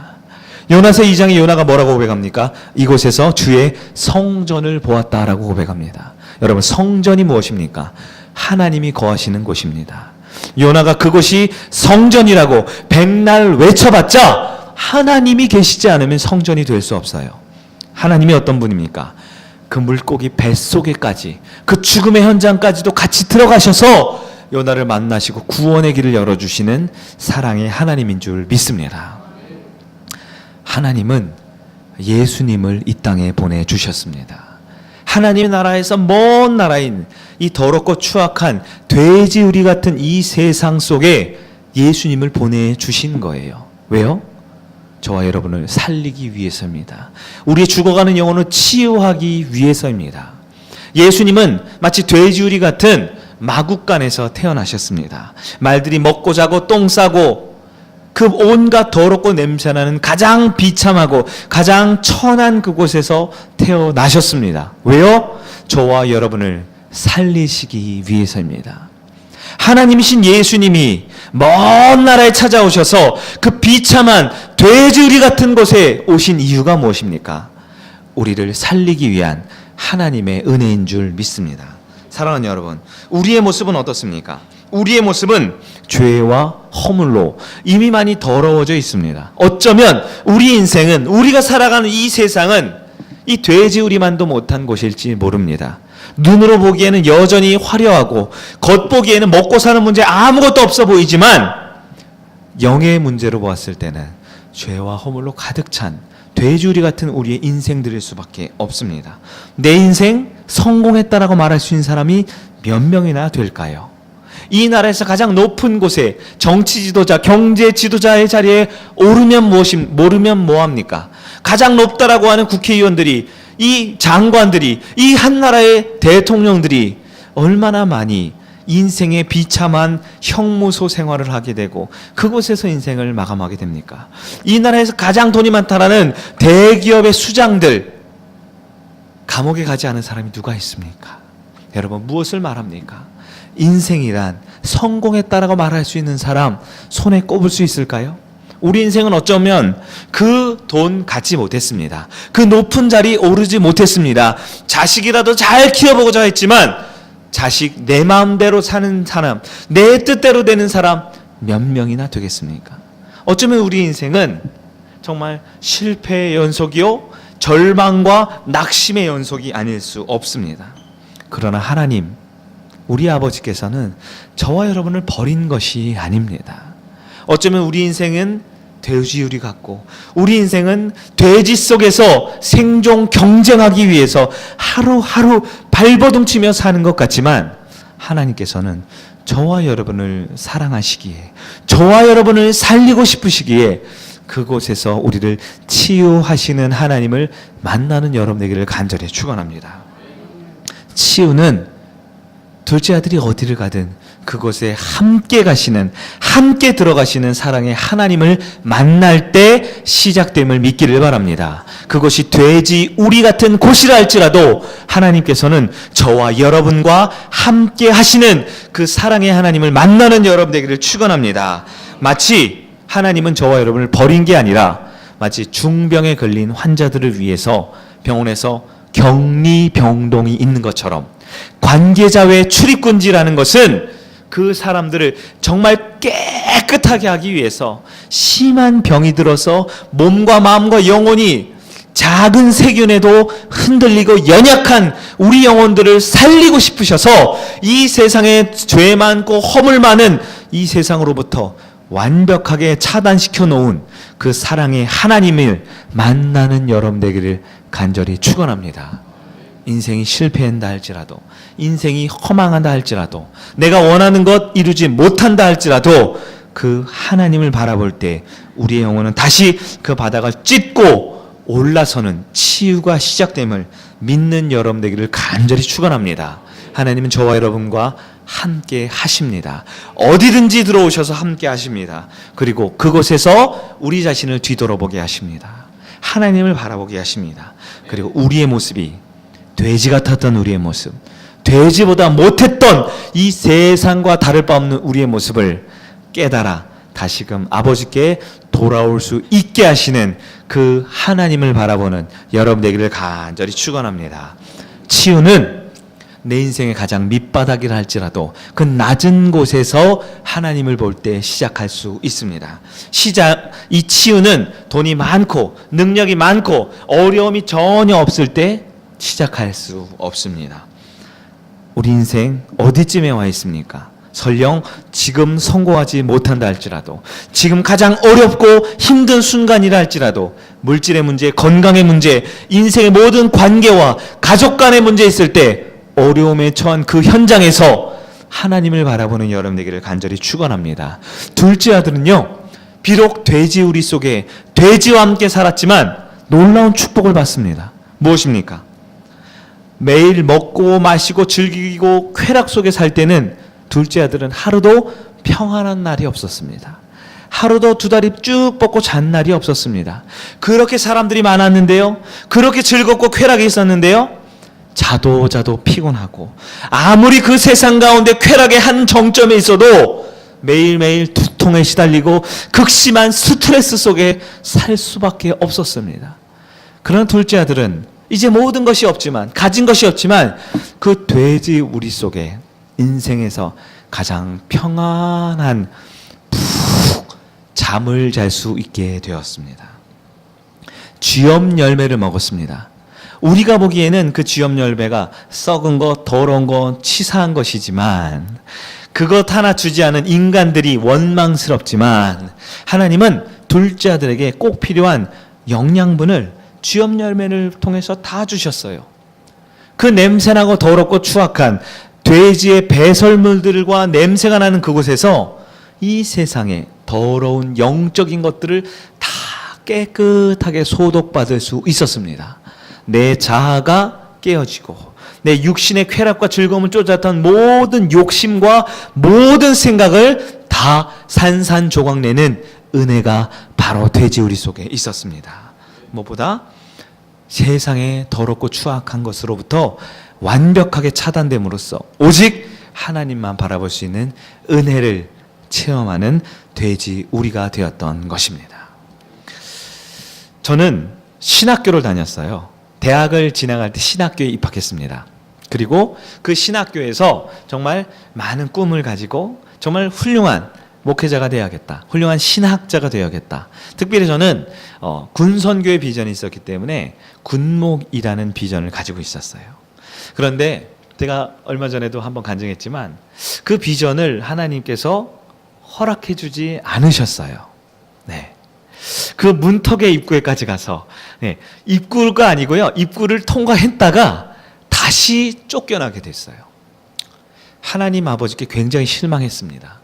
요나서 2장에 요나가 뭐라고 고백합니까? 이곳에서 주의 성전을 보았다라고 고백합니다. 여러분, 성전이 무엇입니까? 하나님이 거하시는 곳입니다. 요나가 그곳이 성전이라고 백날 외쳐봤자 하나님이 계시지 않으면 성전이 될 수 없어요. 하나님이 어떤 분입니까? 그 물고기 뱃속에까지, 그 죽음의 현장까지도 같이 들어가셔서 요나를 만나시고 구원의 길을 열어주시는 사랑의 하나님인 줄 믿습니다. 하나님은 예수님을 이 땅에 보내주셨습니다. 하나님의 나라에서 먼 나라인 이 더럽고 추악한 돼지우리 같은 이 세상 속에 예수님을 보내주신 거예요. 왜요? 저와 여러분을 살리기 위해서입니다. 우리의 죽어가는 영혼을 치유하기 위해서입니다. 예수님은 마치 돼지우리 같은 마국간에서 태어나셨습니다. 말들이 먹고 자고 똥 싸고 그 온갖 더럽고 냄새나는 가장 비참하고 가장 천한 그곳에서 태어나셨습니다. 왜요? 저와 여러분을 살리시기 위해서입니다. 하나님이신 예수님이 먼 나라에 찾아오셔서 그 비참한 돼지우리 같은 곳에 오신 이유가 무엇입니까? 우리를 살리기 위한 하나님의 은혜인 줄 믿습니다. 사랑하는 여러분, 우리의 모습은 어떻습니까? 우리의 모습은 죄와 허물로 이미 많이 더러워져 있습니다. 어쩌면 우리 인생은, 우리가 살아가는 이 세상은 이 돼지우리만도 못한 곳일지 모릅니다. 눈으로 보기에는 여전히 화려하고 겉보기에는 먹고 사는 문제 아무것도 없어 보이지만 영의 문제로 보았을 때는 죄와 허물로 가득 찬 돼지우리 같은 우리의 인생들일 수밖에 없습니다. 내 인생 성공했다라고 말할 수 있는 사람이 몇 명이나 될까요? 이 나라에서 가장 높은 곳에 정치 지도자, 경제 지도자의 자리에 모르면 뭐합니까? 가장 높다라고 하는 국회의원들이, 이 장관들이, 이 한 나라의 대통령들이 얼마나 많이 인생의 비참한 형무소 생활을 하게 되고 그곳에서 인생을 마감하게 됩니까? 이 나라에서 가장 돈이 많다라는 대기업의 수장들, 감옥에 가지 않은 사람이 누가 있습니까? 여러분, 무엇을 말합니까? 인생이란 성공했다라고 말할 수 있는 사람 손에 꼽을 수 있을까요? 우리 인생은 어쩌면 그 돈 갖지 못했습니다. 그 높은 자리 오르지 못했습니다. 자식이라도 잘 키워보고자 했지만 자식 내 마음대로 사는 사람, 내 뜻대로 되는 사람 몇 명이나 되겠습니까? 어쩌면 우리 인생은 정말 실패의 연속이요, 절망과 낙심의 연속이 아닐 수 없습니다. 그러나 하나님, 우리 아버지께서는 저와 여러분을 버린 것이 아닙니다. 어쩌면 우리 인생은 돼지우리 같고 우리 인생은 돼지 속에서 생존 경쟁하기 위해서 하루하루 발버둥치며 사는 것 같지만 하나님께서는 저와 여러분을 사랑하시기에, 저와 여러분을 살리고 싶으시기에 그곳에서 우리를 치유하시는 하나님을 만나는 여러분 되기를 간절히 축원합니다. 치유는 둘째 아들이 어디를 가든 그곳에 함께 가시는, 함께 들어가시는 사랑의 하나님을 만날 때 시작됨을 믿기를 바랍니다. 그것이 돼지 우리 같은 곳이라 할지라도 하나님께서는 저와 여러분과 함께 하시는 그 사랑의 하나님을 만나는 여러분 되기를 축원합니다. 마치 하나님은 저와 여러분을 버린 게 아니라 마치 중병에 걸린 환자들을 위해서 병원에서 격리병동이 있는 것처럼 관계자외 출입금지라는 것은 그 사람들을 정말 깨끗하게 하기 위해서 심한 병이 들어서 몸과 마음과 영혼이 작은 세균에도 흔들리고 연약한 우리 영혼들을 살리고 싶으셔서 이 세상에 죄 많고 허물 많은 이 세상으로부터 완벽하게 차단시켜 놓은 그 사랑의 하나님을 만나는 여러분 되기를 간절히 축원합니다. 인생이 실패한다 할지라도, 인생이 허망한다 할지라도, 내가 원하는 것 이루지 못한다 할지라도 그 하나님을 바라볼 때 우리의 영혼은 다시 그 바닥을 찢고 올라서는 치유가 시작됨을 믿는 여러분 되기를 간절히 축원합니다. 하나님은 저와 여러분과 함께 하십니다. 어디든지 들어오셔서 함께 하십니다. 그리고 그곳에서 우리 자신을 뒤돌아보게 하십니다. 하나님을 바라보게 하십니다. 그리고 우리의 모습이 돼지 같았던 우리의 모습, 돼지보다 못했던 이 세상과 다를 바 없는 우리의 모습을 깨달아 다시금 아버지께 돌아올 수 있게 하시는 그 하나님을 바라보는 여러분 되기를 간절히 축원합니다. 치유는 내 인생의 가장 밑바닥이라 할지라도 그 낮은 곳에서 하나님을 볼 때 시작할 수 있습니다. 이 치유는 돈이 많고 능력이 많고 어려움이 전혀 없을 때 시작할 수 없습니다. 우리 인생 어디쯤에 와 있습니까? 설령 지금 성공하지 못한다 할지라도, 지금 가장 어렵고 힘든 순간이라 할지라도 물질의 문제, 건강의 문제, 인생의 모든 관계와 가족 간의 문제 있을 때 어려움에 처한 그 현장에서 하나님을 바라보는 여러분 되기를 간절히 축원합니다. 둘째 아들은요, 비록 돼지 우리 속에 돼지와 함께 살았지만 놀라운 축복을 받습니다. 무엇입니까? 매일 먹고 마시고 즐기고 쾌락 속에 살 때는 둘째 아들은 하루도 평안한 날이 없었습니다. 하루도 두 다리 쭉 뻗고 잔 날이 없었습니다. 그렇게 사람들이 많았는데요, 그렇게 즐겁고 쾌락이 있었는데요, 자도 피곤하고 아무리 그 세상 가운데 쾌락의 한 정점에 있어도 매일매일 두통에 시달리고 극심한 스트레스 속에 살 수밖에 없었습니다. 그러나 둘째 아들은 이제 모든 것이 없지만, 가진 것이 없지만 그 돼지 우리 속에 인생에서 가장 평안한 푹 잠을 잘 수 있게 되었습니다. 쥐엄 열매를 먹었습니다. 우리가 보기에는 그 쥐엄 열매가 썩은 것, 더러운 것, 치사한 것이지만, 그것 하나 주지 않은 인간들이 원망스럽지만, 하나님은 둘째 아들에게 꼭 필요한 영양분을 쥐엄 열매를 통해서 다 주셨어요. 그 냄새나고 더럽고 추악한 돼지의 배설물들과 냄새가 나는 그곳에서 이 세상의 더러운 영적인 것들을 다 깨끗하게 소독받을 수 있었습니다. 내 자아가 깨어지고 내 육신의 쾌락과 즐거움을 쫓았던 모든 욕심과 모든 생각을 다 산산조각 내는 은혜가 바로 돼지우리 속에 있었습니다. 무엇보다 세상의 더럽고 추악한 것으로부터 완벽하게 차단됨으로써 오직 하나님만 바라볼 수 있는 은혜를 체험하는 돼지우리가 되었던 것입니다. 저는 신학교를 다녔어요. 대학을 진학할 때 신학교에 입학했습니다. 그리고 그 신학교에서 정말 많은 꿈을 가지고 정말 훌륭한 목회자가 되어야겠다, 훌륭한 신학자가 되어야겠다. 특별히 저는 군선교의 비전이 있었기 때문에 군목이라는 비전을 가지고 있었어요. 그런데 제가 얼마 전에도 한번 간증했지만 그 비전을 하나님께서 허락해 주지 않으셨어요. 네. 그 문턱의 입구에까지 가서, 네, 입구가 아니고요, 입구를 통과했다가 다시 쫓겨나게 됐어요. 하나님 아버지께 굉장히 실망했습니다.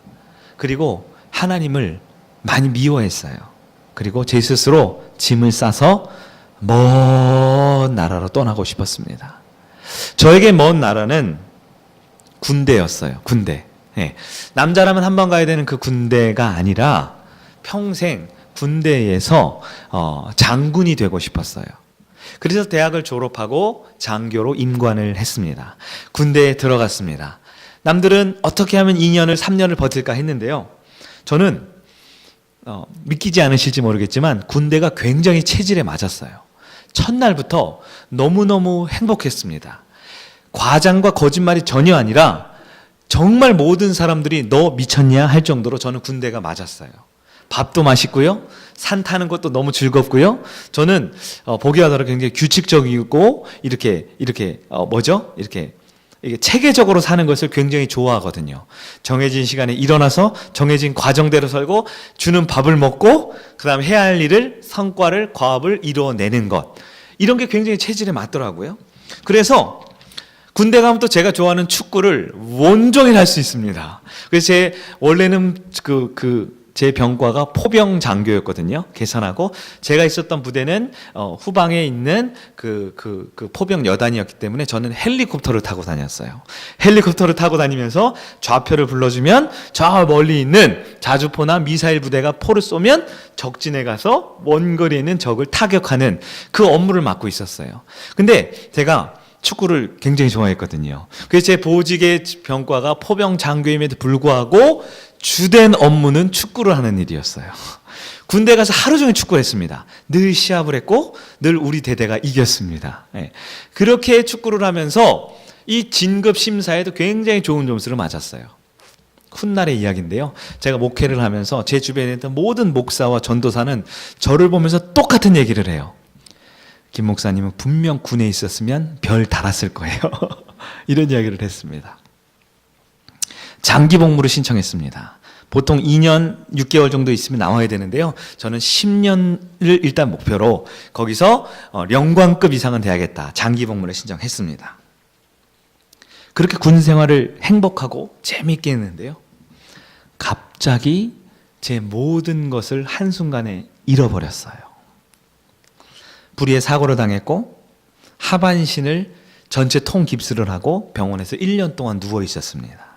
그리고 하나님을 많이 미워했어요. 그리고 제 스스로 짐을 싸서 먼 나라로 떠나고 싶었습니다. 저에게 먼 나라는 군대였어요. 군대. 네. 남자라면 한 번 가야 되는 그 군대가 아니라 평생 군대에서 장군이 되고 싶었어요. 그래서 대학을 졸업하고 장교로 임관을 했습니다. 군대에 들어갔습니다. 남들은 어떻게 하면 2년을 3년을 버틸까 했는데요, 저는 믿기지 않으실지 모르겠지만 군대가 굉장히 체질에 맞았어요. 첫날부터 너무너무 행복했습니다. 과장과 거짓말이 전혀 아니라 정말 모든 사람들이 너 미쳤냐 할 정도로 저는 군대가 맞았어요. 밥도 맛있고요, 산 타는 것도 너무 즐겁고요. 저는 보기와 다르게 굉장히 규칙적이고 이렇게 이게 체계적으로 사는 것을 굉장히 좋아하거든요. 정해진 시간에 일어나서 정해진 과정대로 살고 주는 밥을 먹고 그다음 해야 할 일을, 성과를, 과업을 이루어내는 것, 이런 게 굉장히 체질에 맞더라고요. 그래서 군대 가면 또 제가 좋아하는 축구를 온종일 할 수 있습니다. 그래서 제 원래는 제 병과가 포병 장교였거든요. 계산하고 제가 있었던 부대는 후방에 있는 그 포병 여단이었기 때문에 저는 헬리콥터를 타고 다녔어요. 헬리콥터를 타고 다니면서 좌표를 불러주면 저 멀리 있는 자주포나 미사일 부대가 포를 쏘면 적진에 가서 먼 거리에 있는 적을 타격하는 그 업무를 맡고 있었어요. 근데 제가 축구를 굉장히 좋아했거든요. 그래서 제 보직의 병과가 포병 장교임에도 불구하고 주된 업무는 축구를 하는 일이었어요. 군대 가서 하루 종일 축구를 했습니다. 늘 시합을 했고 늘 우리 대대가 이겼습니다. 네. 그렇게 축구를 하면서 이 진급 심사에도 굉장히 좋은 점수를 맞았어요. 훗날의 이야기인데요, 제가 목회를 하면서 제 주변에 있던 모든 목사와 전도사는 저를 보면서 똑같은 얘기를 해요. 김 목사님은 분명 군에 있었으면 별 달았을 거예요. 이런 이야기를 했습니다. 장기 복무를 신청했습니다. 보통 2년 6개월 정도 있으면 나와야 되는데요. 저는 10년을 일단 목표로 거기서 영광급 이상은 돼야겠다. 장기 복무를 신청했습니다. 그렇게 군 생활을 행복하고 재미있게 했는데요. 갑자기 제 모든 것을 한순간에 잃어버렸어요. 불의의 사고를 당했고 하반신을 전체 통 깁스를 하고 병원에서 1년 동안 누워 있었습니다.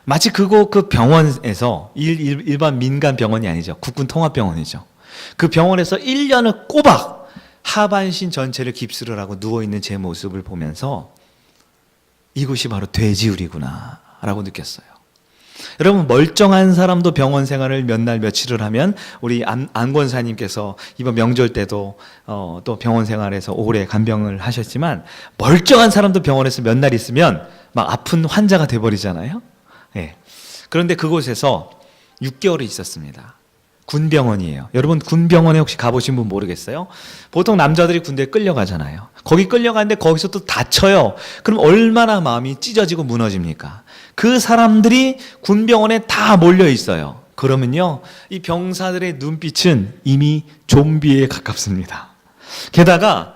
마치 그 병원에서 일반 민간 병원이 아니죠. 국군 통합병원이죠. 그 병원에서 1년을 꼬박 하반신 전체를 깁스를 하고 누워있는 제 모습을 보면서 이곳이 바로 돼지우리구나 라고 느꼈어요. 여러분, 멀쩡한 사람도 병원 생활을 몇 날 며칠을 하면 우리 안 권사님께서 이번 명절 때도 또 병원 생활에서 오래 간병을 하셨지만 멀쩡한 사람도 병원에서 몇 날 있으면 막 아픈 환자가 돼버리잖아요. 네. 그런데 그곳에서 6개월을 있었습니다. 군병원이에요. 여러분, 군병원에 혹시 가보신 분 모르겠어요? 보통 남자들이 군대에 끌려가잖아요. 거기 끌려가는데 거기서 또 다쳐요. 그럼 얼마나 마음이 찢어지고 무너집니까? 그 사람들이 군병원에 다 몰려 있어요. 그러면요, 이 병사들의 눈빛은 이미 좀비에 가깝습니다. 게다가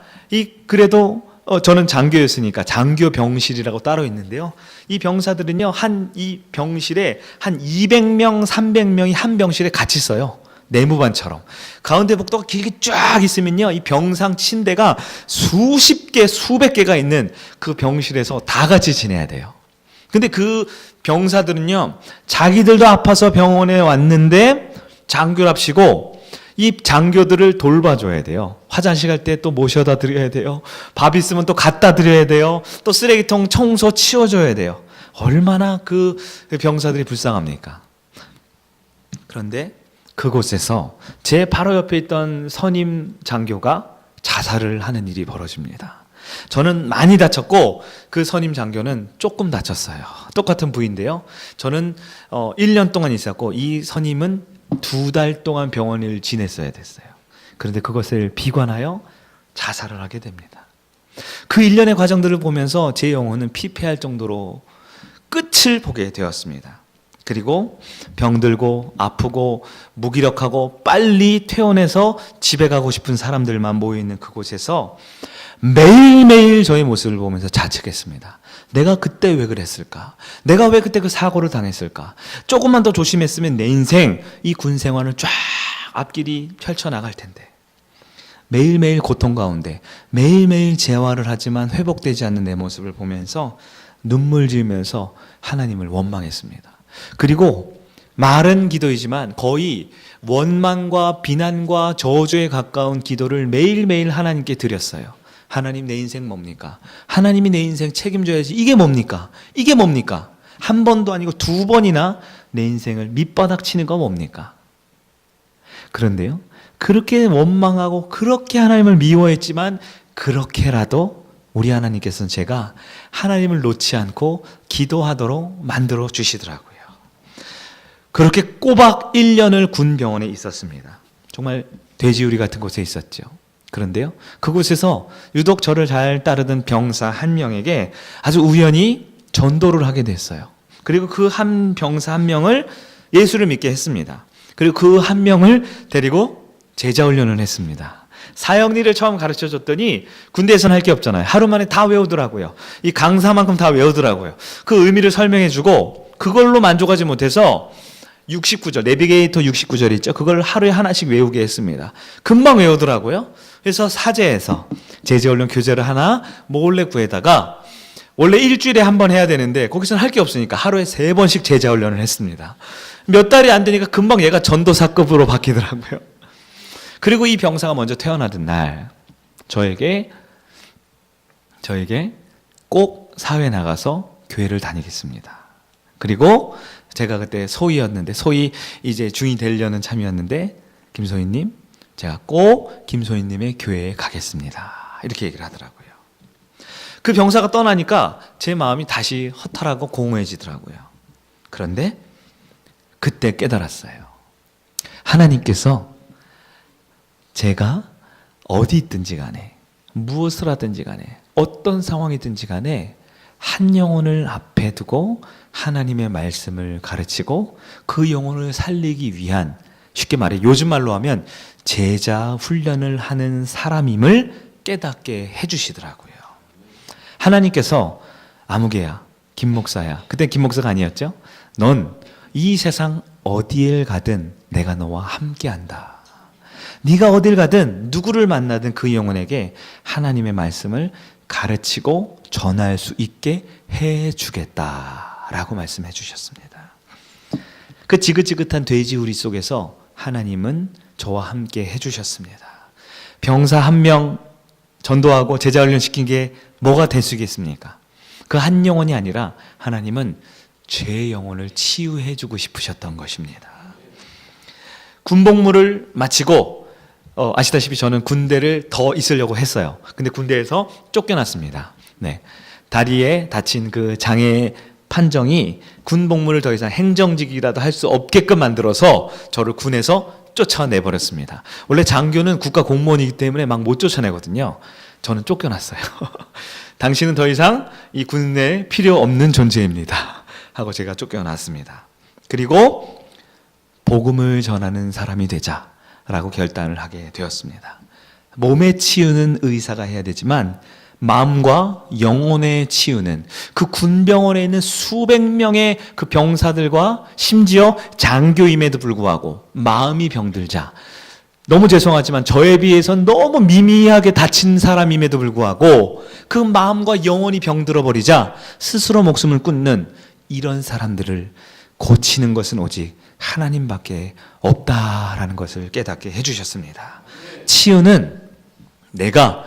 그래도 저는 장교였으니까 장교 병실이라고 따로 있는데요. 이 병사들은요, 이 병실에 한 200명, 300명이 한 병실에 같이 써요. 내무반처럼. 가운데 복도가 길게 쫙 있으면요, 이 병상 침대가 수십 개, 수백 개가 있는 그 병실에서 다 같이 지내야 돼요. 근데 그 병사들은요, 자기들도 아파서 병원에 왔는데 장교랍시고 이 장교들을 돌봐줘야 돼요. 화장실 갈 때 또 모셔다 드려야 돼요. 밥 있으면 또 갖다 드려야 돼요. 또 쓰레기통 청소 치워줘야 돼요. 얼마나 그 병사들이 불쌍합니까? 그런데 그곳에서 제 바로 옆에 있던 선임 장교가 자살을 하는 일이 벌어집니다. 저는 많이 다쳤고 그 선임 장교는 조금 다쳤어요. 똑같은 부인데요. 저는 1년 동안 있었고 이 선임은 2달 동안 병원을 지냈어야 됐어요. 그런데 그것을 비관하여 자살을 하게 됩니다. 그 1년의 과정들을 보면서 제 영혼은 피폐할 정도로 끝을 보게 되었습니다. 그리고 병들고 아프고 무기력하고 빨리 퇴원해서 집에 가고 싶은 사람들만 모여있는 그곳에서 매일매일 저의 모습을 보면서 자책했습니다. 내가 그때 왜 그랬을까? 내가 왜 그때 그 사고를 당했을까? 조금만 더 조심했으면 내 인생, 이 군 생활을 쫙 앞길이 펼쳐나갈 텐데. 매일매일 고통 가운데 매일매일 재활을 하지만 회복되지 않는 내 모습을 보면서 눈물 지으면서 하나님을 원망했습니다. 그리고 말은 기도이지만 거의 원망과 비난과 저주에 가까운 기도를 매일매일 하나님께 드렸어요. 하나님, 내 인생 뭡니까? 하나님이 내 인생 책임져야지. 이게 뭡니까? 이게 뭡니까? 한 번도 아니고 2번이나 내 인생을 밑바닥 치는 거 뭡니까? 그런데요, 그렇게 원망하고 그렇게 하나님을 미워했지만 그렇게라도 우리 하나님께서는 제가 하나님을 놓지 않고 기도하도록 만들어 주시더라고요. 그렇게 꼬박 1년을 군병원에 있었습니다. 정말 돼지우리 같은 곳에 있었죠. 그런데요, 그곳에서 유독 저를 잘 따르던 병사 한 명에게 아주 우연히 전도를 하게 됐어요. 그리고 그 한 병사 한 명을 예수를 믿게 했습니다. 그리고 그 한 명을 데리고 제자훈련을 했습니다. 사형리를 처음 가르쳐 줬더니 군대에서는 할 게 없잖아요. 하루 만에 다 외우더라고요. 이 강사만큼 다 외우더라고요. 그 의미를 설명해 주고 그걸로 만족하지 못해서 69절, 내비게이터 69절 있죠? 그걸 하루에 하나씩 외우게 했습니다. 금방 외우더라고요. 그래서 사제에서 제자훈련 교재를 하나 몰래 구해다가 원래 일주일에 한 번 해야 되는데 거기서는 할 게 없으니까 하루에 3번씩 제자훈련을 했습니다. 몇 달이 안 되니까 금방 얘가 전도사급으로 바뀌더라고요. 그리고 이 병사가 먼저 태어나던 날 저에게 꼭 사회 나가서 교회를 다니겠습니다. 그리고 제가 그때 소위였는데, 소위 이제 중이 되려는 참이었는데, 김소희님, 제가 꼭 김소희님의 교회에 가겠습니다. 이렇게 얘기를 하더라고요. 그 병사가 떠나니까 제 마음이 다시 허탈하고 공허해지더라고요. 그런데 그때 깨달았어요. 하나님께서 제가 어디 있든지 간에, 무엇을 하든지 간에, 어떤 상황이든지 간에 한 영혼을 앞에 두고 하나님의 말씀을 가르치고 그 영혼을 살리기 위한, 쉽게 말해 요즘 말로 하면 제자 훈련을 하는 사람임을 깨닫게 해주시더라고요. 하나님께서 아무개야, 김 목사야, 그때 김 목사가 아니었죠? 넌 이 세상 어디에 가든 내가 너와 함께한다. 네가 어딜 가든 누구를 만나든 그 영혼에게 하나님의 말씀을 가르치고 전할 수 있게 해주겠다라고 말씀해 주셨습니다. 그 지긋지긋한 돼지우리 속에서 하나님은 저와 함께 해주셨습니다. 병사 한 명 전도하고 제자훈련 시킨 게 뭐가 될 수 있겠습니까? 그 한 영혼이 아니라 하나님은 죄의 영혼을 치유해주고 싶으셨던 것입니다. 군복무를 마치고 아시다시피 저는 군대를 더 있으려고 했어요. 근데 군대에서 쫓겨났습니다. 네. 다리에 다친 그 장애 판정이 군복무를 더 이상 행정직이라도 할 수 없게끔 만들어서 저를 군에서 쫓아내버렸습니다. 원래 장교는 국가 공무원이기 때문에 막 못 쫓아내거든요. 저는 쫓겨났어요. 당신은 더 이상 이 군에 필요 없는 존재입니다 하고 제가 쫓겨났습니다. 그리고 복음을 전하는 사람이 되자라고 결단을 하게 되었습니다. 몸의 치유는 의사가 해야 되지만 마음과 영혼의 치유는 그 군병원에 있는 수백 명의 그 병사들과 심지어 장교임에도 불구하고 마음이 병들자, 너무 죄송하지만 저에 비해선 너무 미미하게 다친 사람임에도 불구하고 그 마음과 영혼이 병들어 버리자 스스로 목숨을 끊는 이런 사람들을 고치는 것은 오직 하나님밖에 없다라는 것을 깨닫게 해주셨습니다. 치유는 내가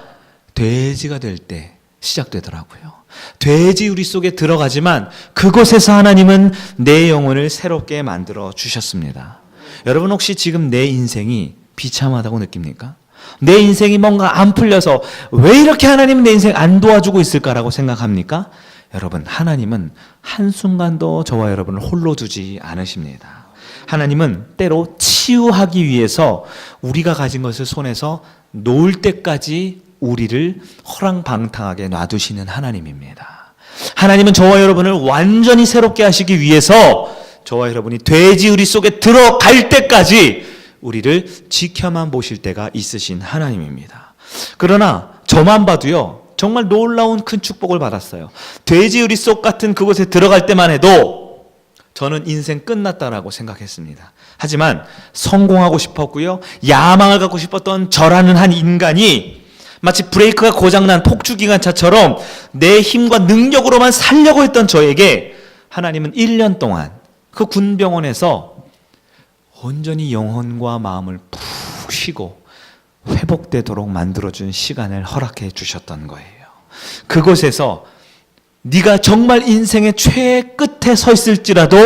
돼지가 될 때 시작되더라고요. 돼지우리 속에 들어가지만 그곳에서 하나님은 내 영혼을 새롭게 만들어 주셨습니다. 여러분 혹시 지금 내 인생이 비참하다고 느낍니까? 내 인생이 뭔가 안 풀려서 왜 이렇게 하나님은 내 인생 안 도와주고 있을까라고 생각합니까? 여러분, 하나님은 한순간도 저와 여러분을 홀로 두지 않으십니다. 하나님은 때로 치유하기 위해서 우리가 가진 것을 손에서 놓을 때까지 우리를 허랑방탕하게 놔두시는 하나님입니다. 하나님은 저와 여러분을 완전히 새롭게 하시기 위해서 저와 여러분이 돼지우리 속에 들어갈 때까지 우리를 지켜만 보실 때가 있으신 하나님입니다. 그러나 저만 봐도요, 정말 놀라운 큰 축복을 받았어요. 돼지우리 속 같은 그곳에 들어갈 때만 해도 저는 인생 끝났다라고 생각했습니다. 하지만 성공하고 싶었고요, 야망을 갖고 싶었던 저라는 한 인간이 마치 브레이크가 고장난 폭주기관차처럼 내 힘과 능력으로만 살려고 했던 저에게 하나님은 1년 동안 그 군병원에서 온전히 영혼과 마음을 푹 쉬고 회복되도록 만들어준 시간을 허락해 주셨던 거예요. 그곳에서 네가 정말 인생의 최끝에 서 있을지라도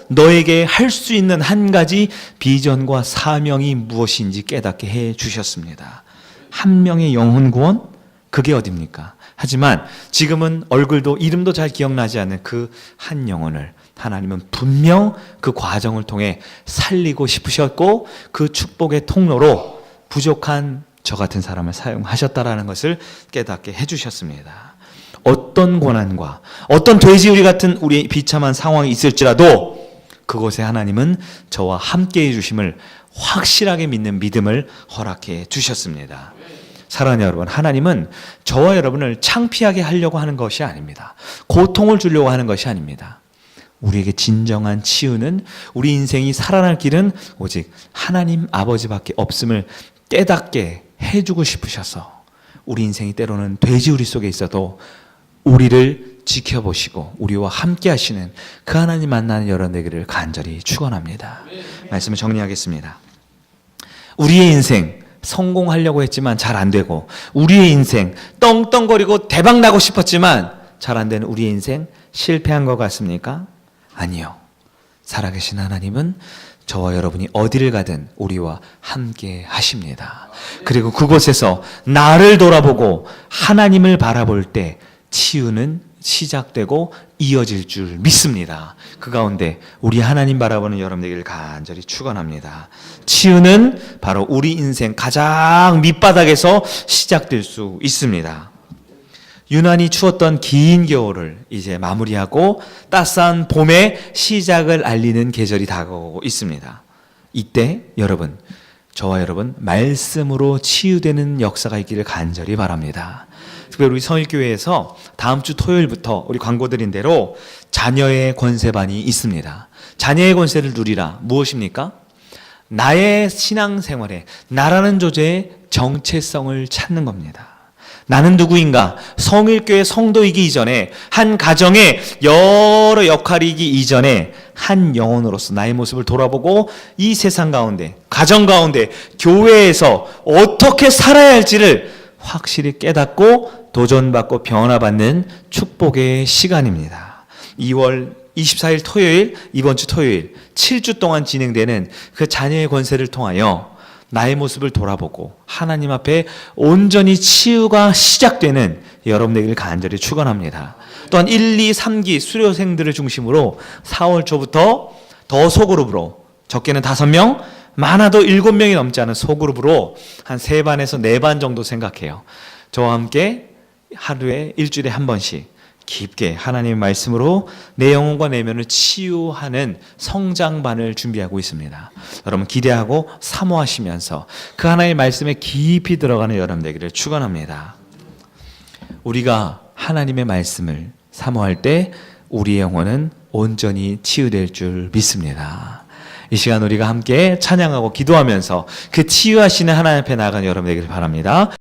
너에게 할 수 있는 한 가지 비전과 사명이 무엇인지 깨닫게 해 주셨습니다. 한 명의 영혼 구원? 그게 어딥니까? 하지만 지금은 얼굴도 이름도 잘 기억나지 않는 그 한 영혼을 하나님은 분명 그 과정을 통해 살리고 싶으셨고 그 축복의 통로로 부족한 저 같은 사람을 사용하셨다라는 것을 깨닫게 해주셨습니다. 어떤 고난과 어떤 돼지우리 같은 우리 비참한 상황이 있을지라도 그곳에 하나님은 저와 함께 해주심을 확실하게 믿는 믿음을 허락해 주셨습니다. 사랑하는 여러분, 하나님은 저와 여러분을 창피하게 하려고 하는 것이 아닙니다. 고통을 주려고 하는 것이 아닙니다. 우리에게 진정한 치유는, 우리 인생이 살아날 길은 오직 하나님 아버지밖에 없음을 깨닫게 해주고 싶으셔서 우리 인생이 때로는 돼지우리 속에 있어도 우리를 지켜보시고 우리와 함께 하시는 그 하나님 만나는 여러분 되기를 간절히 축원합니다. 말씀을 정리하겠습니다. 우리의 인생 성공하려고 했지만 잘 안 되고, 우리의 인생 떵떵거리고 대박 나고 싶었지만 잘 안 되는 우리의 인생 실패한 것 같습니까? 아니요. 살아계신 하나님은 저와 여러분이 어디를 가든 우리와 함께 하십니다. 그리고 그곳에서 나를 돌아보고 하나님을 바라볼 때 치유는 시작되고 이어질 줄 믿습니다. 그 가운데 우리 하나님 바라보는 여러분 되기를 간절히 축원합니다. 치유는 바로 우리 인생 가장 밑바닥에서 시작될 수 있습니다. 유난히 추웠던 긴 겨울을 이제 마무리하고 따스한 봄의 시작을 알리는 계절이 다가오고 있습니다. 이때 여러분, 저와 여러분 말씀으로 치유되는 역사가 있기를 간절히 바랍니다. 특별히 우리 성일교회에서 다음 주 토요일부터 우리 광고 드린 대로 자녀의 권세반이 있습니다. 자녀의 권세를 누리라. 무엇입니까? 나의 신앙생활에 나라는 존재의 정체성을 찾는 겁니다. 나는 누구인가? 성일교회 성도이기 이전에, 한 가정의 여러 역할이기 이전에 한 영혼으로서 나의 모습을 돌아보고 이 세상 가운데, 가정 가운데, 교회에서 어떻게 살아야 할지를 확실히 깨닫고 도전받고 변화받는 축복의 시간입니다. 2월 24일 토요일, 이번 주 토요일 7주 동안 진행되는 그 자녀의 권세를 통하여 나의 모습을 돌아보고 하나님 앞에 온전히 치유가 시작되는 여러분 되기를 간절히 축원합니다. 또한 1, 2, 3기 수료생들을 중심으로 4월 초부터 더 소그룹으로, 적게는 5명, 많아도 7명이 넘지 않은 소그룹으로 한 3반에서 4반 정도 생각해요. 저와 함께 하루에 일주일에 한 번씩 깊게 하나님의 말씀으로 내 영혼과 내면을 치유하는 성장반을 준비하고 있습니다. 여러분 기대하고 사모하시면서 그 하나님의 말씀에 깊이 들어가는 여러분 되기를 축원합니다. 우리가 하나님의 말씀을 사모할 때 우리의 영혼은 온전히 치유될 줄 믿습니다. 이 시간 우리가 함께 찬양하고 기도하면서 그 치유하시는 하나님 앞에 나아가는 여러분 되기를 바랍니다.